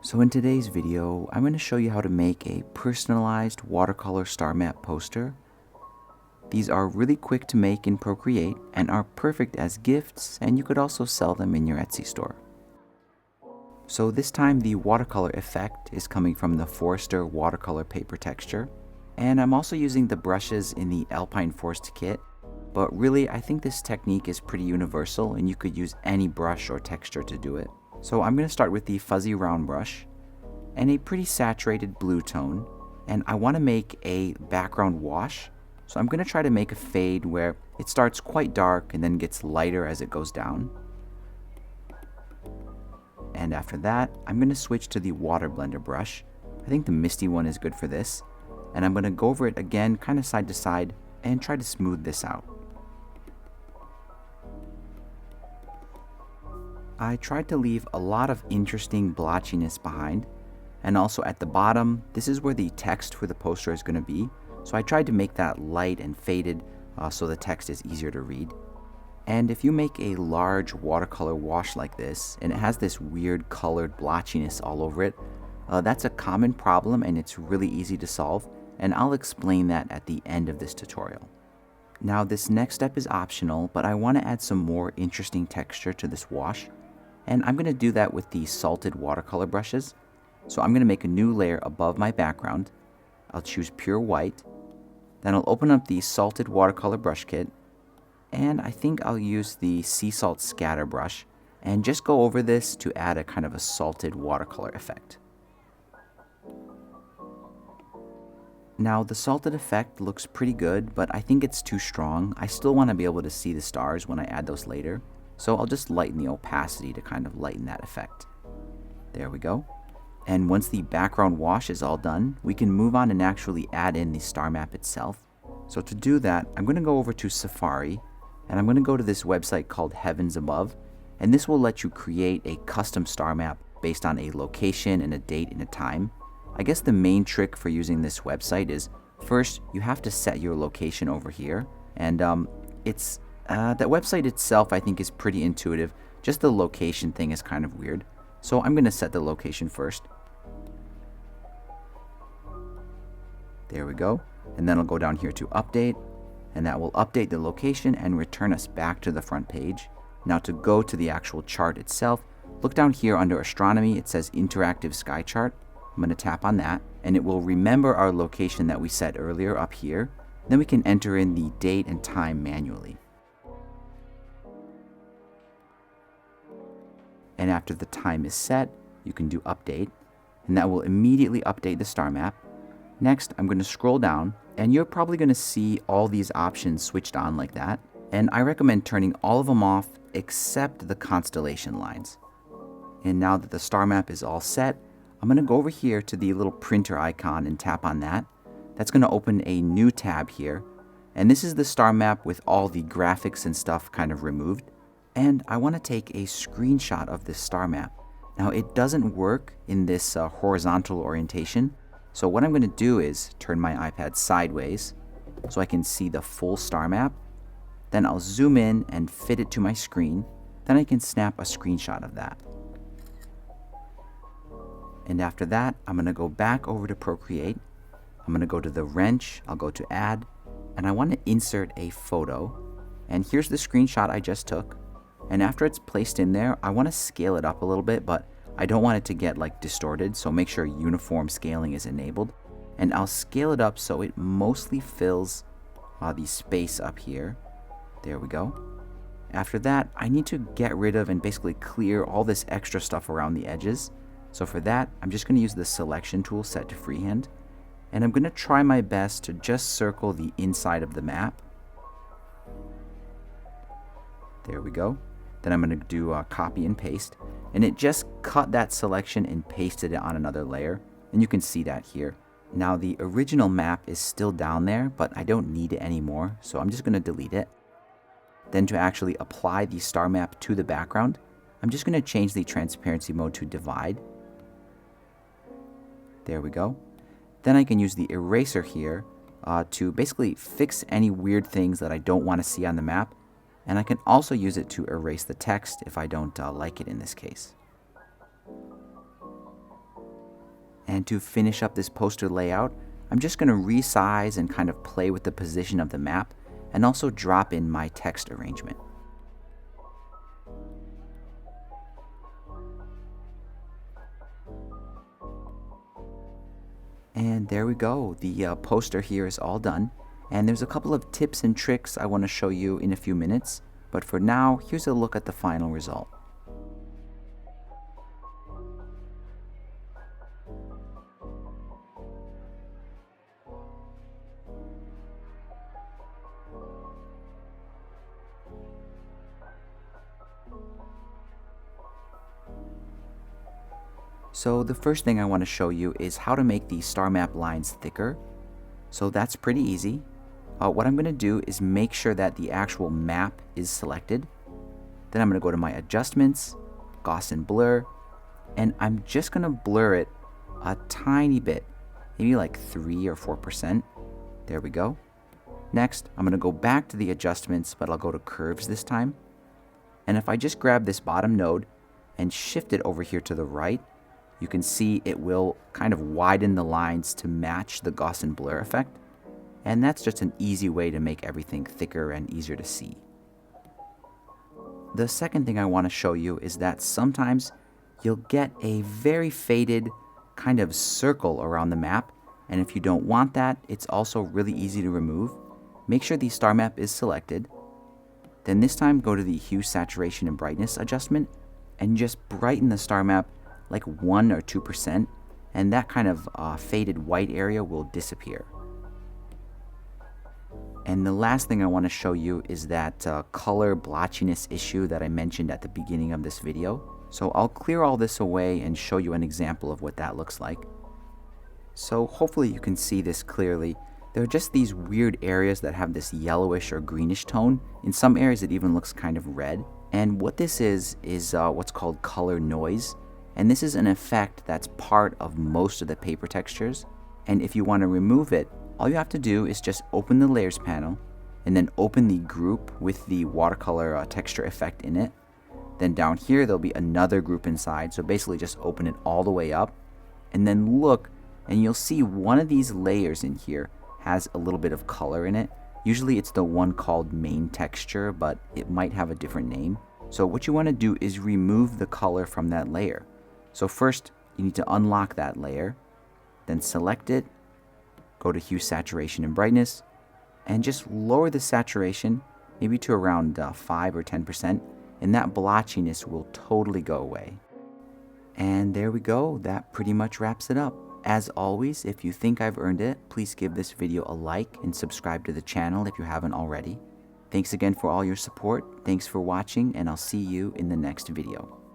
So in today's video, I'm going to show you how to make a personalized watercolor star map poster. These are really quick to make in Procreate and are perfect as gifts, and you could also sell them in your Etsy store. So this time the watercolor effect is coming from the Forester watercolor paper texture, and I'm also using the brushes in the Alpine Forest kit, but really I think this technique is pretty universal and you could use any brush or texture to do it. So I'm going to start with the fuzzy round brush and a pretty saturated blue tone, and I want to make a background wash. So I'm going to try to make a fade where it starts quite dark and then gets lighter as it goes down. And after that, I'm going to switch to the water blender brush. I think the misty one is good for this, and I'm going to go over it again kind of side to side and try to smooth this out. I tried to leave a lot of interesting blotchiness behind, and also at the bottom, this is where the text for the poster is going to be, so I tried to make that light and faded so the text is easier to read. And if you make a large watercolor wash like this, and it has this weird colored blotchiness all over it, that's a common problem and it's really easy to solve, and I'll explain that at the end of this tutorial. Now this next step is optional, but I want to add some more interesting texture to this wash. And I'm going to do that with the salted watercolor brushes. So I'm going to make a new layer above my background. I'll choose pure white. Then I'll open up the salted watercolor brush kit. And I think I'll use the sea salt scatter brush and just go over this to add a kind of a salted watercolor effect. Now the salted effect looks pretty good, but I think it's too strong. I still want to be able to see the stars when I add those later. So I'll just lighten the opacity to kind of lighten that effect. There we go. And once the background wash is all done, we can move on and actually add in the star map itself. So to do that, I'm going to go over to Safari, and I'm going to go to this website called Heavens Above, and this will let you create a custom star map based on a location and a date and a time. I guess the main trick for using this website is, first, you have to set your location over here, and that website itself I think is pretty intuitive. Just the location thing is kind of weird. So I'm going to set the location first. There we go. And then I'll go down here to update, and that will update the location and return us back to the front page. Now to go to the actual chart itself, look down here under astronomy. It says interactive sky chart. I'm going to tap on that, and it will remember our location that we set earlier up here. Then we can enter in the date and time manually. And after the time is set, you can do update, and that will immediately update the star map. Next, I'm going to scroll down, and you're probably going to see all these options switched on like that. And I recommend turning all of them off except the constellation lines. And now that the star map is all set, I'm going to go over here to the little printer icon and tap on that. That's going to open a new tab here. And this is the star map with all the graphics and stuff kind of removed. And I want to take a screenshot of this star map. Now it doesn't work in this horizontal orientation. So what I'm going to do is turn my iPad sideways so I can see the full star map. Then I'll zoom in and fit it to my screen. Then I can snap a screenshot of that. And after that, I'm going to go back over to Procreate. I'm going to go to the wrench. I'll go to add, and I want to insert a photo. And here's the screenshot I just took. And after it's placed in there, I want to scale it up a little bit, but I don't want it to get like distorted, so make sure uniform scaling is enabled. And I'll scale it up so it mostly fills the space up here. There we go. After that, I need to get rid of and basically clear all this extra stuff around the edges. So for that, I'm just going to use the selection tool set to freehand. And I'm going to try my best to just circle the inside of the map. There we go. Then I'm going to do copy and paste, and it just cut that selection and pasted it on another layer, and you can see that here. Now the original map is still down there, but I don't need it anymore, so I'm just going to delete it. Then to actually apply the star map to the background, I'm just going to change the transparency mode to divide. There we go. Then I can use the eraser here to basically fix any weird things that I don't want to see on the map. And I can also use it to erase the text if I don't like it in this case. And to finish up this poster layout, I'm just going to resize and kind of play with the position of the map and also drop in my text arrangement. And there we go. The poster here is all done. And there's a couple of tips and tricks I want to show you in a few minutes. But for now, here's a look at the final result. So the first thing I want to show you is how to make the star map lines thicker. So that's pretty easy. What I'm going to do is make sure that the actual map is selected. Then I'm going to go to my adjustments, Gaussian blur, and I'm just going to blur it a tiny bit, maybe like 3 or 4%. There we go. Next, I'm going to go back to the adjustments, but I'll go to curves this time. And if I just grab this bottom node and shift it over here to the right, you can see it will kind of widen the lines to match the Gaussian blur effect. And that's just an easy way to make everything thicker and easier to see. The second thing I want to show you is that sometimes you'll get a very faded kind of circle around the map. And if you don't want that, it's also really easy to remove. Make sure the star map is selected. Then this time go to the hue, saturation, and brightness adjustment and just brighten the star map like 1 or 2%, and that kind of faded white area will disappear. And the last thing I want to show you is that color blotchiness issue that I mentioned at the beginning of this video. So I'll clear all this away and show you an example of what that looks like. So hopefully you can see this clearly. There are just these weird areas that have this yellowish or greenish tone. In some areas it even looks kind of red. And what this is what's called color noise. And this is an effect that's part of most of the paper textures. And if you want to remove it, all you have to do is just open the layers panel and then open the group with the watercolor texture effect in it. Then down here, there'll be another group inside. So basically just open it all the way up and then look, and you'll see one of these layers in here has a little bit of color in it. Usually it's the one called main texture, but it might have a different name. So what you want to do is remove the color from that layer. So first, you need to unlock that layer, then select it, go to hue, saturation, and brightness, and just lower the saturation, maybe to around 5 or 10%, and that blotchiness will totally go away. And there we go, that pretty much wraps it up. As always, if you think I've earned it, please give this video a like and subscribe to the channel if you haven't already. Thanks again for all your support, thanks for watching, and I'll see you in the next video.